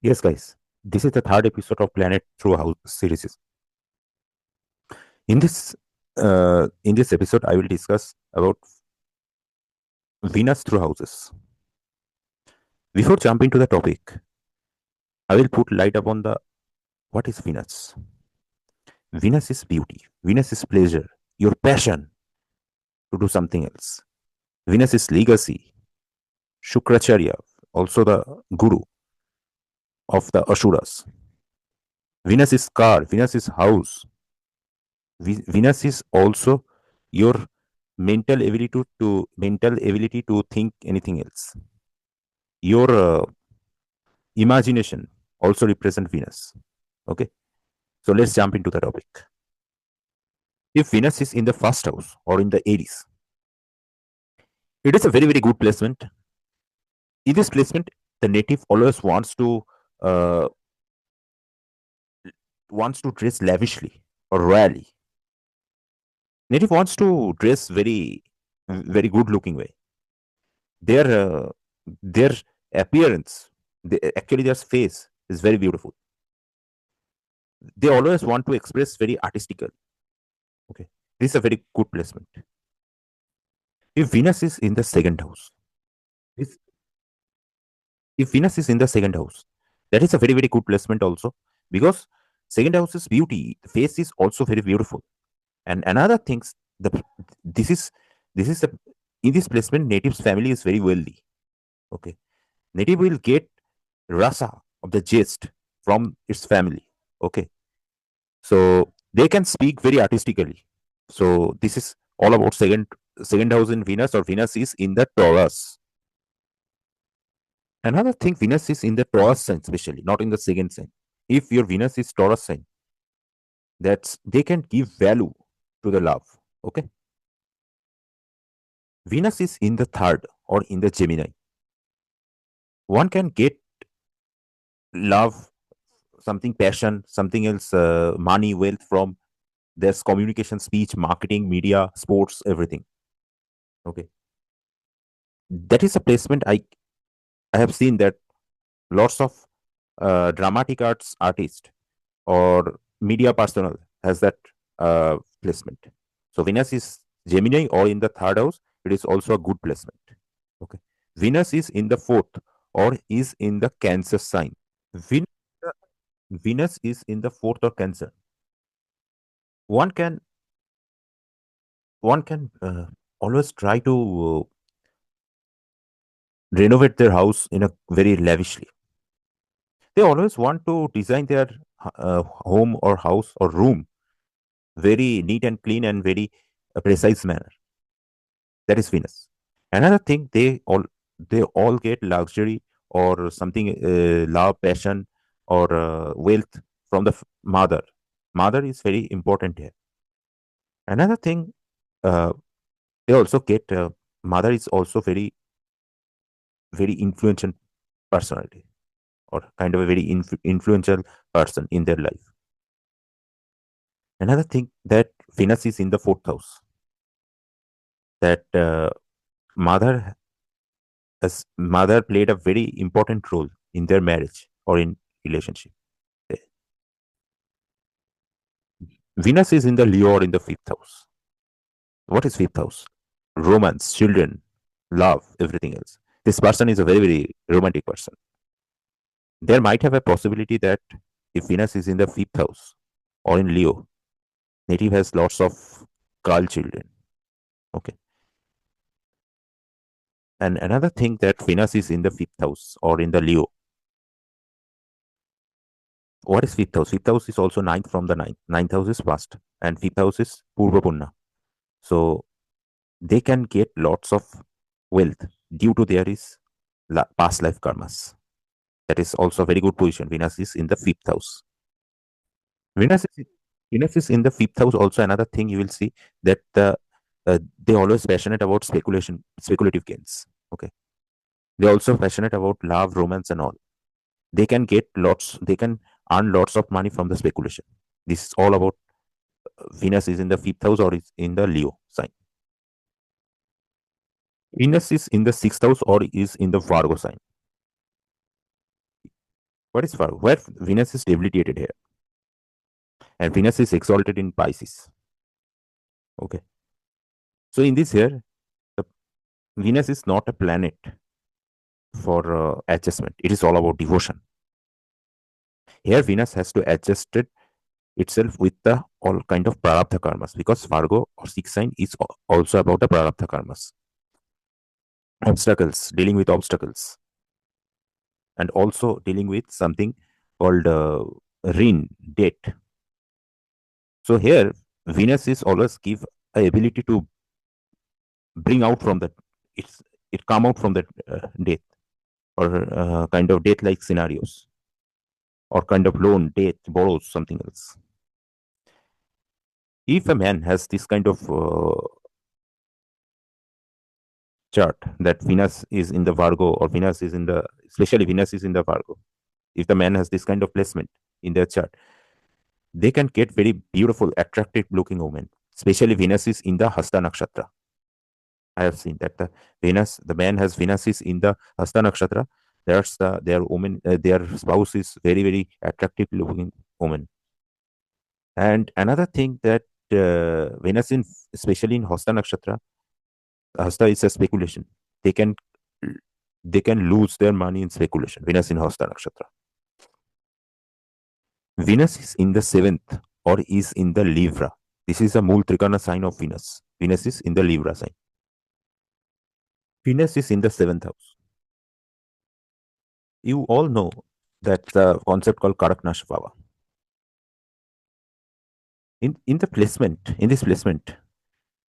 Yes, guys, this is the third episode of Planet Through House series. In this episode, I will discuss about Venus through houses. Before jumping to the topic, I will put light upon the what is Venus. Venus is beauty. Venus is pleasure. Your passion to do something else. Venus is legacy. Shukracharya, also the guru of the Asuras. Venus is car. Venus is house. Venus is also your mental ability to think anything else. Your imagination also represent Venus. Okay, so let's jump into the topic. If Venus is in the first house or in the Aries, it is a very good placement. In this placement, the native always uh, wants to dress lavishly or royally. Native wants to dress very good looking way. Their appearance, actually their face is very beautiful. They always want to express very artistical. Okay, this is a very good placement. If Venus is in the second house, if, if Venus is in the second house, that is a very good placement also, because second house is beauty. The face is also very beautiful. And another things, the this is the in this placement, native's family is very wealthy. Okay, native will get rasa of the gist from its family. Okay, so they can speak very artistically. So this is all about second house in Venus, or Venus is in the Taurus. Another thing, Venus is in the Taurus sign, especially not in the second sign. If your Venus is Taurus sign, that's they can give value to the love. Okay, Venus is in the third or in the Gemini. One can get love, something passion, something else, money, wealth from there's communication, speech, marketing, media, sports, everything. Okay, that is a placement. I have seen that lots of dramatic arts artist or media personnel has that placement. So Venus is Gemini or in the third house, it is also a good placement. Okay, Venus is in the fourth or is in the Cancer sign. Venus, Venus is in the fourth or Cancer. One can one can always try to renovate their house in a very lavishly. They always want to design their home or house or room very neat and clean and very precise manner. That is Venus. Another thing, they all get luxury or something, love, passion, or wealth from the mother. Mother is very important here. Another thing, uh, they also get mother is also very influential personality, or kind of a very influential person in their life. Another thing, that Venus is in the fourth house, that mother mother played a very important role in their marriage or in relationship. Eh, Venus is in the Leo or in the fifth house. What is fifth house? Romance, children, love, everything else. This person is a very romantic person. There might have a possibility that if Venus is in the fifth house or in Leo, native has lots of girl children. Okay. And another thing, that Venus is in the fifth house or in the Leo. What is fifth house? Fifth house is also ninth from the ninth. Ninth house is past, and fifth house is Purva Punna. So they can get lots of wealth due to their is past life karmas. That is also a very good position. Venus is in the fifth house. Venus is Venus is in the fifth house. Also, another thing you will see, that they always passionate about speculative gains. Okay, they also passionate about love, romance, and all. They can get lots. They can earn lots of money from the speculation. This is all about Venus is in the fifth house or is in the Leo sign. Venus is in the sixth house or is in the Virgo sign. What is Virgo? Where Venus is debilitated here, and Venus is exalted in Pisces. Okay. So in this here, the Venus is not a planet for adjustment. It is all about devotion. Here, Venus has to adjust itself with the all kind of prarabdha karmas, because Virgo or sixth sign is also about the prarabdha karmas, obstacles, dealing with obstacles, and also dealing with something called rin, debt. So here, Venus is always give a ability to bring out from that, it's it come out from that death, or kind of death like scenarios, or kind of loan, debt, borrows something else. If a man has this kind of chart that Venus is in the Virgo, or Venus is in the, especially Venus is in the Virgo, if the man has this kind of placement in their chart, they can get very beautiful, attractive looking women, especially Venus is in the Hasta Nakshatra. I have seen that the man has Venus is in the Hasta Nakshatra. Their woman, their spouse is very, very attractive looking woman. And another thing that Venus in, especially in Hasta Nakshatra, Hasta is a speculation. They can they can lose their money in speculation. Venus in Hasta Nakshatra. Venus is in the seventh or is in the Libra. This is a Mool Trikona sign of Venus. Venus is in the Libra sign. Venus is in the seventh house. You all know that the concept called Karaknash Bhava. In the placement, in this placement,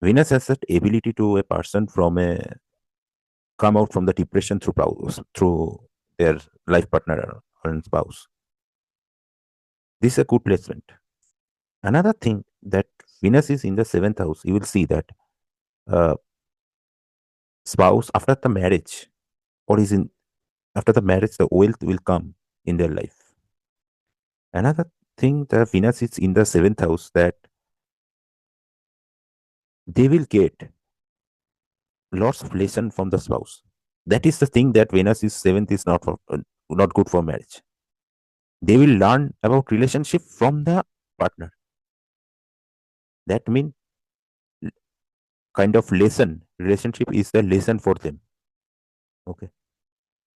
Venus has that ability to a person from a come out from the depression through their life partner or spouse. This is a good placement. Another thing that Venus is in the seventh house, you will see that spouse after the marriage, or is in after the marriage, the wealth will come in their life. Another thing that Venus is in the seventh house, that they will get lots of lesson from the spouse. That is the thing that Venus is seventh is not good for marriage. They will learn about relationship from the partner. That means kind of lesson. Relationship is the lesson for them. Okay,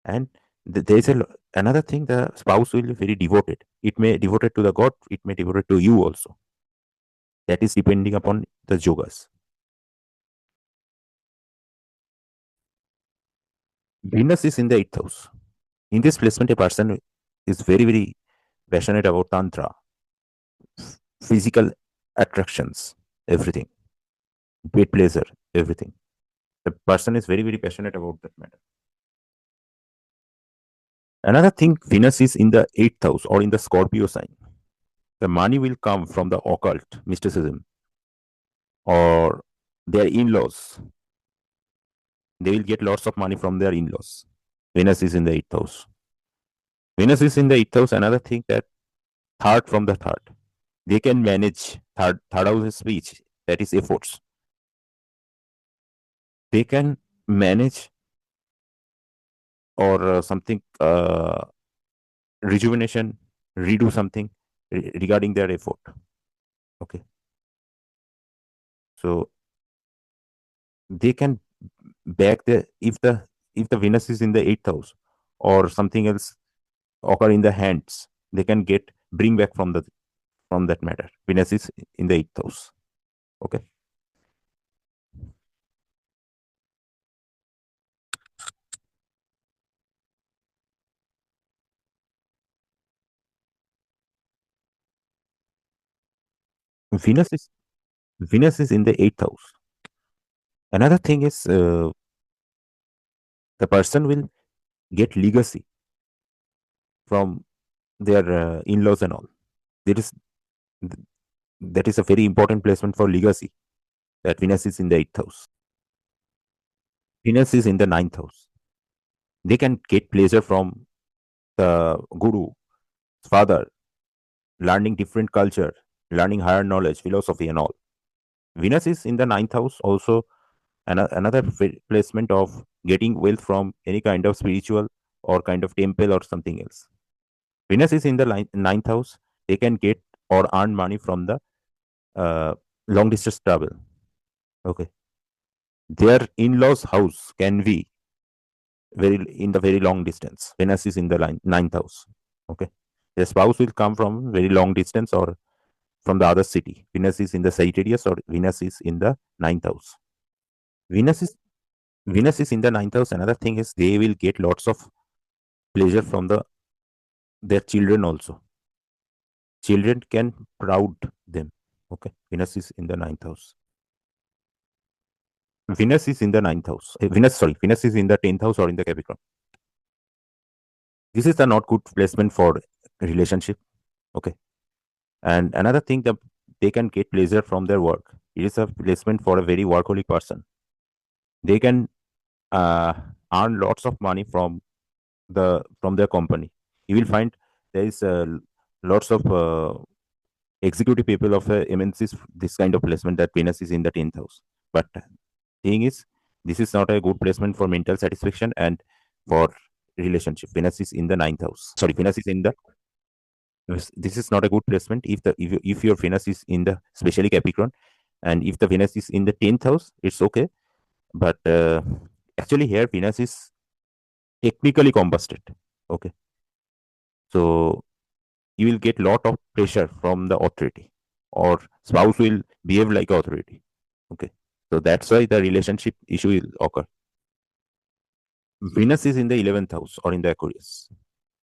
and there is another thing. The spouse will be very devoted. It may devoted to the god. It may devoted to you also. That is depending upon the yogas. Venus is in the eighth house. In this placement, a person is very, very passionate about tantra, physical attractions, everything, great pleasure, everything. The person is very, very passionate about that matter. Another thing, Venus is in the eighth house or in the Scorpio sign. The money will come from the occult, mysticism, or their in-laws. They will get lots of money from their in-laws. Venus is in the eighth house. Venus is in the eighth house. Another thing, that third from the third, they can manage third house is speech, that is efforts. They can manage or something rejuvenation, redo something regarding their effort. Okay, so they can back the if the Venus is in the eighth house or something else occur in the hands, they can bring back from that matter. Venus is in the eighth house. Okay. Venus is Venus is in the eighth house. Another thing is the person will get legacy from their in-laws and all. There is that is a very important placement for legacy. That Venus is in the eighth house. Venus is in the ninth house. They can get pleasure from the guru, father, learning different culture, learning higher knowledge, philosophy, and all. Venus is in the ninth house also. Another placement of getting wealth from any kind of spiritual or kind of temple or something else. Venus is in the ninth house. They can get or earn money from the long distance travel. Okay. Their in-laws house can be very in the very long distance. Venus is in the ninth house. Okay. Their spouse will come from very long distance or from the other city. Venus is in the Sagittarius or Venus is in the ninth house. Venus is Venus is in the ninth house. Another thing is they will get lots of pleasure from their children also. Children can proud them. Okay. Venus is in the ninth house. Venus is in the ninth house. Venus is in the 10th house or in the Capricorn. This is a not good placement for relationship. Okay. And another thing that they can get pleasure from their work. It is a placement for a very workaholic person. They can earn lots of money from their company. You will find there is lots of executive people of MNCs, this kind of placement that Venus is in the 10th house. But thing is, this is not a good placement for mental satisfaction and for relationship. Venus is in the ninth house. Sorry, Venus is in the. This is not a good placement. If your Venus is in the especially Capricorn, and if the Venus is in the 10th house, it's okay. But actually here Venus is technically combusted. Okay. So you will get lot of pressure from the authority, or spouse will behave like authority. Okay. So that's why the relationship issue will occur. Venus is in the 11th house or in the Aquarius.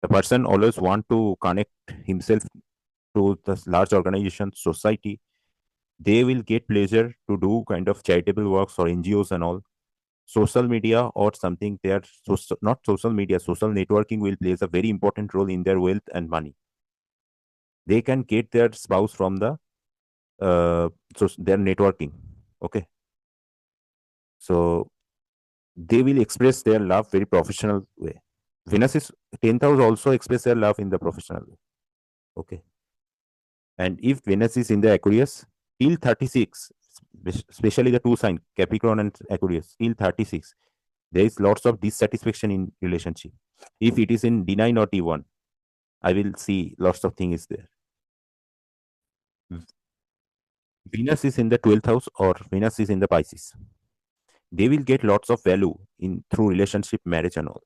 The person always want to connect himself to the large organization, society. They will get pleasure to do kind of charitable works or NGOs and all. Social media or something, they are not social media, social networking will plays a very important role in their wealth and money. They can get their spouse from the their networking. Okay. So they will express their love very professional way. Venus is 10th house also express their love in the professional way. Okay. And if Venus is in the Aquarius till 36, especially the two sign Capricorn and Aquarius till 36, there is lots of dissatisfaction in relationship. If it is in D9 or D1, I will see lots of things there. Venus is in the 12th house or Venus is in the Pisces. They will get lots of value in through relationship, marriage and all.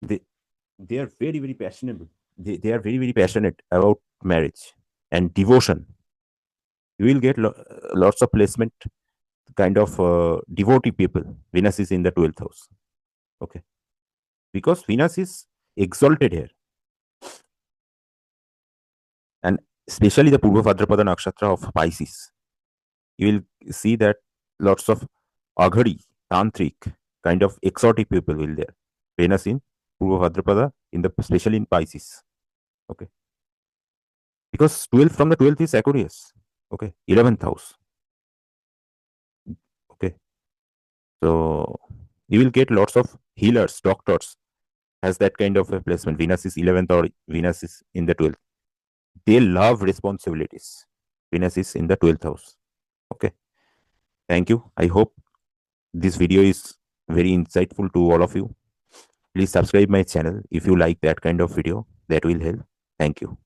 They are very, very passionate. They are very, very passionate about marriage and devotion. You will get lots of placement, kind of devotee people. Venus is in the 12th house. Okay. Because Venus is exalted here. And especially the Purva Bhadrapada Nakshatra of Pisces. You will see that lots of Aghari, Tantric, kind of exotic people will there. Venus in Purva Bhadrapada, especially in Pisces. Okay. Because 12 from the 12th is Aquarius. Okay. 11th house. Okay. So you will get lots of healers, doctors, has that kind of a placement. Venus is 11th or Venus is in the 12th. They love responsibilities. Venus is in the 12th house. Okay. Thank you. I hope this video is very insightful to all of you. Please subscribe my channel if you like that kind of video. That will help. Thank you.